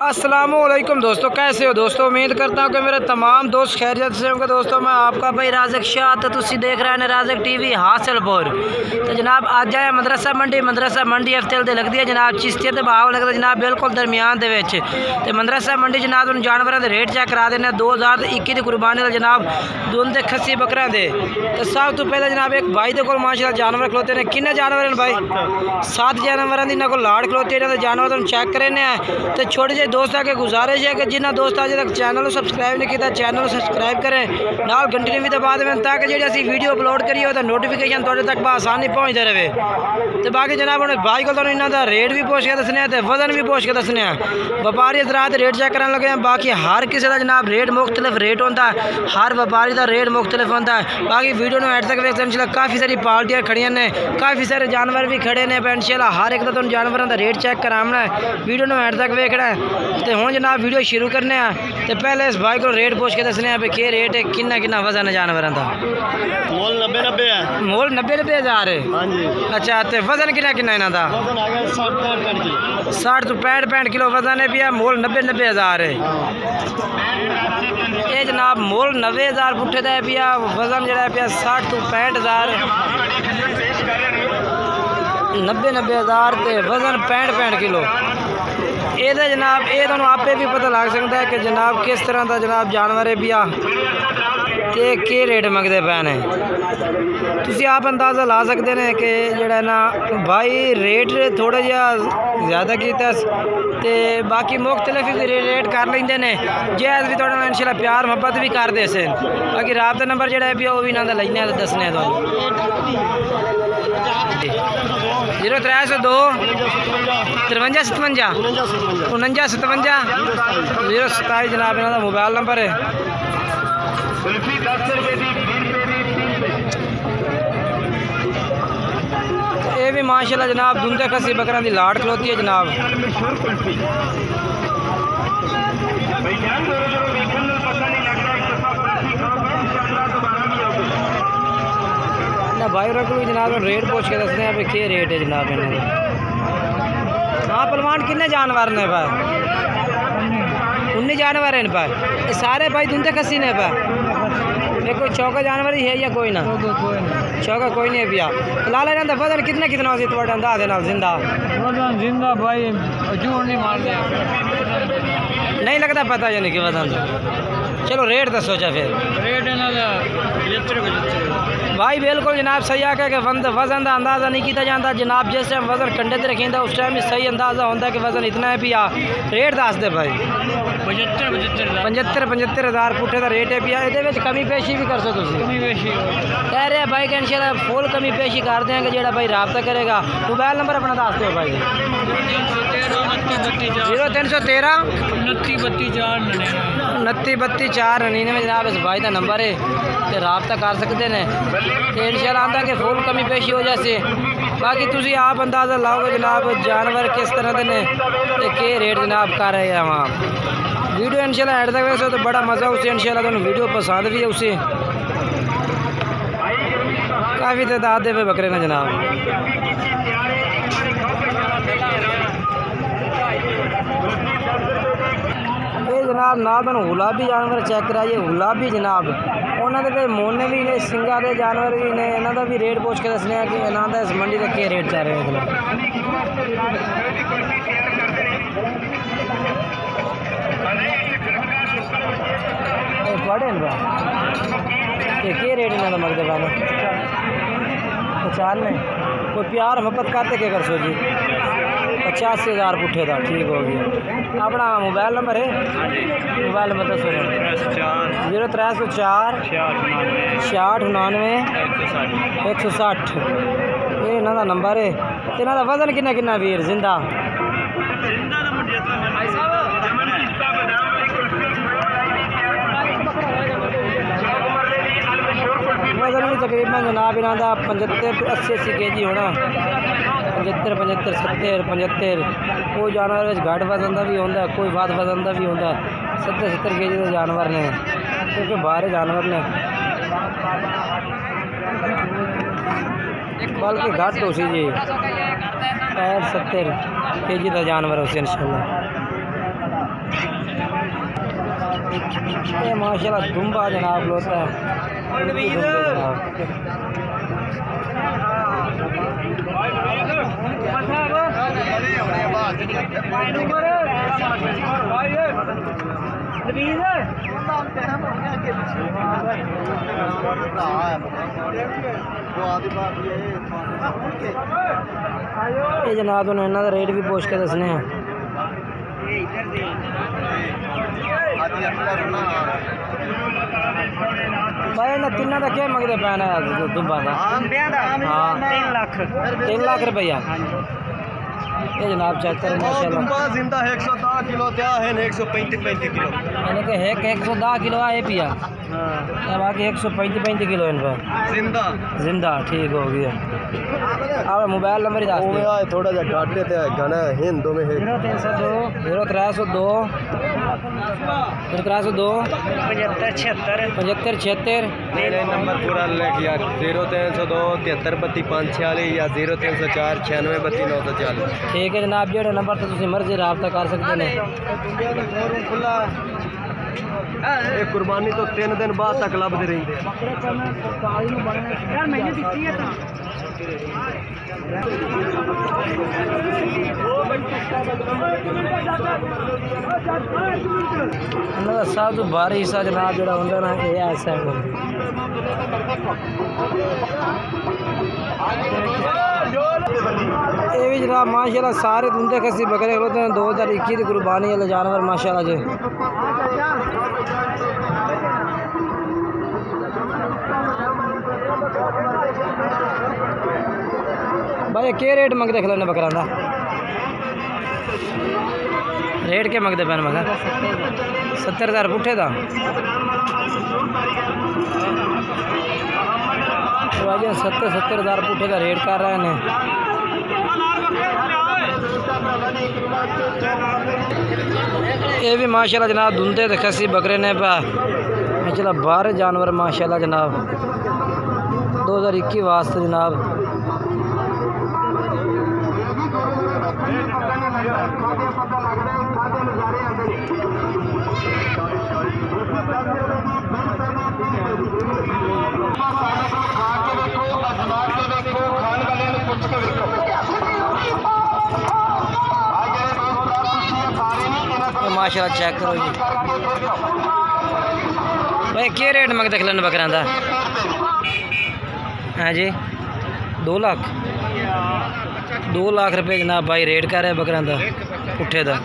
अस्सलामुअलैकुम दोस्तों, कैसे हो दोस्तों। उम्मीद करता हूँ कि मेरे तमाम दोस्त खैरियत से होंगे। दोस्तों मैं आपका भाई राज़िक शाह, तो तुसी देख रहे हैं राज़िक टीवी हासिलपुर। तो जनाब आज आए मदरसा मंडी हफ्ते दे लगती है जनाब चिश्तिया ते भाव लगता जनाब बिल्कुल दरमियान दे विच। ते मदरसा मंडी जनाब उन जानवरों के रेट चेक करा देने 2021 की कुर्बानी का जनाब दुन ते खस्सी बकरा दे। तो सब तो पहले जनाब एक भाई दे कोल माशाअल्लाह जानवर खलोते ने। किन्ने जानवर हैं भाई? 7 जानवर इन्होंने को लाड़ खलोते इन्होंने जानवर तुम चेक करें। तो छोटे जे दोस्तों के गुजारिश है कि जिन्हें दोस्त अजे तक चैनल सब्सक्राइब नहीं किया चैनल सब्सक्राइब करें, नाल घंटी भी दबा दें ताकि जी असी वीडियो अपलोड करिए तो नोटिफिकेशन थोड़े तक आसानी पहुँचते रहे। तो बाकी जनाब हम भाई को इन्हों का रेट भी पूछ के दसने तो वजन भी पूछ के दसने। व्यापारी हजरात रेट चेक करने लगे हैं। बाकी हर किसी का जनाब रेट मुख्तलिफ रेट होता है, हर व्यापारी का रेट मुख्तलिफ होता है। बाकी वीडियो में एड तक वेख इंशाल्लाह काफ़ी सारी पार्टियाँ खड़िया ने, काफ़ी सारे जानवर भी खड़े ने। इंशाल्लाह हर एक का जानवरों का रेट चेक कराना है, वीडियो में एड तक वेखना है। तो हूँ जनाब वीडियो शुरू करने तो पहले इस भाई को रेट पूछ के दसने भी क्या रेट है, किन्ना किन्ना वजन है जानवरों का। मोल 90 है। मोल 90-90 है। हाँ जी। अच्छा तो वजन किन्ना किन्ना इन्हों का? वजन आ गया 60-65 किलो। 60 तो 65 किलो वजन है भी। मोल 90-90 है। ये जनाब मोल 90,000 पुठे का पिया, वजन जरा पिया 60 तो 65,000। 90,000 तो वजन 65 किलो। ये जनाब ये तुहानू आपे भी पता लग सकता है कि जनाब किस तरह का जनाब जानवर है पिया ते के रेट मंगते पे ने। तुसी आप अंदाज़ा ला सकते हैं कि जड़ा ना भाई रेट थोड़ा जिहा ज़्यादा किया ते बाकी मुख्तलिफ भी रेट कर लेंगे ने। जैज़ भी थोड़ा इंशाल्लाह प्यार मुहब्बत भी कर दे से। बाकी राबता नंबर जड़ा है वो भी इन्हों का लेने दसने 0302 53 57 49 57 027 जनाब इन्हों का मोबाइल नंबर है। ये भी माशाल्लाह जनाब दुंदे खसी बकरा की लाड़ खलोती है जनाब। भाई को जनाब रेट पूछ के दसने हैं भी क्या रेट है जनाब इन्होंने। हाँ पलवान किन्ने जानवर ने भाई? 19 जानवर हैं भाई। ये सारे भाई दुंदे खसी ने भाई। ये कोई चौका जानवर ही है या कोई ना? चौका कोई नहीं है भैया। लाल इन्हों वजन कितना सी थोड़ा अंदाजे नाल जिंदा? वजन जिंदा भाई झूठ नहीं मार दिया, नहीं लगता पता यानी कि वजन। चलो रेट दसो चा फिर। रेट भाई बिल्कुल जनाब सही आके कि वजन का अंदाज़ा नहीं किया जाता जनाब। जिस टाइम वजन कंडे से रखी उस टाइम ही सही अंदाज़ा होता है कि वजन इतना है पिया। रेट दस दे भाई। 75,000 पुठे का रेट है पिया। ये कमी पेशी भी कर सको कह रहे भाई कि इंशाल्लाह फुल कमी पेशी कर देंगे जो भाई रब्ता करेगा। मोबाइल नंबर अपना दस दो भाई। 0313 29 4 99 जनाब इस भाई का नंबर है। तो रब्ता कर सकते हैं तो इंशाल्लाह आंदा कि फुल कमी पेशी हो जाए। बाकी तुसी आप अंदाज़ा लाओगे जनाब जानवर किस तरह के ने तो के रेट जनाब कर रहे हैं वहाँ। वीडियो इंशाल्लाह एड तक वैसे तो बड़ा मज़ा उसे इंशाल्लाह तुहानू वीडियो पसंद भी है उसे। काफ़ी तादाद दे बकरे ने जनाब। ये जनाब ना तुम गुलाबी जानवर चेक कराइए। गुलाबी जनाब उन्होंने मोने भी ने, सिंगा के जानवर भी ने। इन्हों का भी रेट पूछ के दसने कि इन्हों का इस मंडी का क्या रेट चल रहे हैं। पढ़े क्या रेट इन्हों का मंगते पाना? 95। कोई प्यार मोहब्बत करते क्या कर सो जी? 85,000 पुठे का ठीक हो गया। अपना मोबाइल नंबर है? मोबाइल नंबर दसो। 0304 6699 160 ये इन्हों का नंबर है। तो इन्हों का वजन किन्ना वीर जिंदा? वजन भी तकरीबन जनाब इन्हों का 75-80 kg होना। 75 70 75 कोई जानवर घट वजन का भी होंगे, कोई वध वजन का भी होंगे। 70 kg के जानवर ने क्योंकि बाहर जानवर ने बल्कि घट हो सी जी। 65-70 kg का जानवर हो इंशाल्लाह। ये माशाल्लाह दुम्बा जनाब लोता है ये जनाब उन्होंने इन्हों का रेट भी पूछ के दसने हैं। भाई इन्हें तिना का क्या मंगते पैना दुब्बा का? हाँ 3 लाख रुपया। ये जनाब चेक करो माशाल्लाह जिंदा 110 किलो त्या है 135 किलो यानी कि 110 किलो आए पिया बाकी 135 किलो इन पर जिंदा ठीक हो गया। अब मोबाइल नंबर ही थोड़ा जा घाटे ते गाना हिंदू में है 0302 0302 7576 नंबर पूरा लिख यार 0302 7332 या 0304 9632 940। ठीक है जनाब जो नंबर तो तुम मर्जी रबता कर सकते हैं। ये कुर्बानी तो 3 दिन बाद तक लभदे रहिंदे। सब तो भारी हिस्सा जनाब जो होंगे ना ये ऐसा है। ये भी जनाब माशाल्लाह सारे दुंदे खसी बकरे होते हैं 2021 की कुर्बानी वाले जानवर माशाल्लाह जी। भाई क्या रेट मंगते खिलाने बकरा का? रेट क्या मंगते पैन मगर 70,000 पुट्ठे का। भाई 70,000 पुट्ठे का रेट कर रहे हैं। ये भी माशाल्लाह जनाब धुंधे तो खसी बकरे ने पा माशाल्लाह 12 जानवर माशाल्लाह जनाब 2021 वास्ते जनाब। माशाल्लाह चेक करो जी। भाई क्या रेट मंगते खिलाने बकरा का? हाँ जी 2 लाख 2 लाख रुपये जनाब भाई रेट कर रहे बकरा का पुट्ठे का।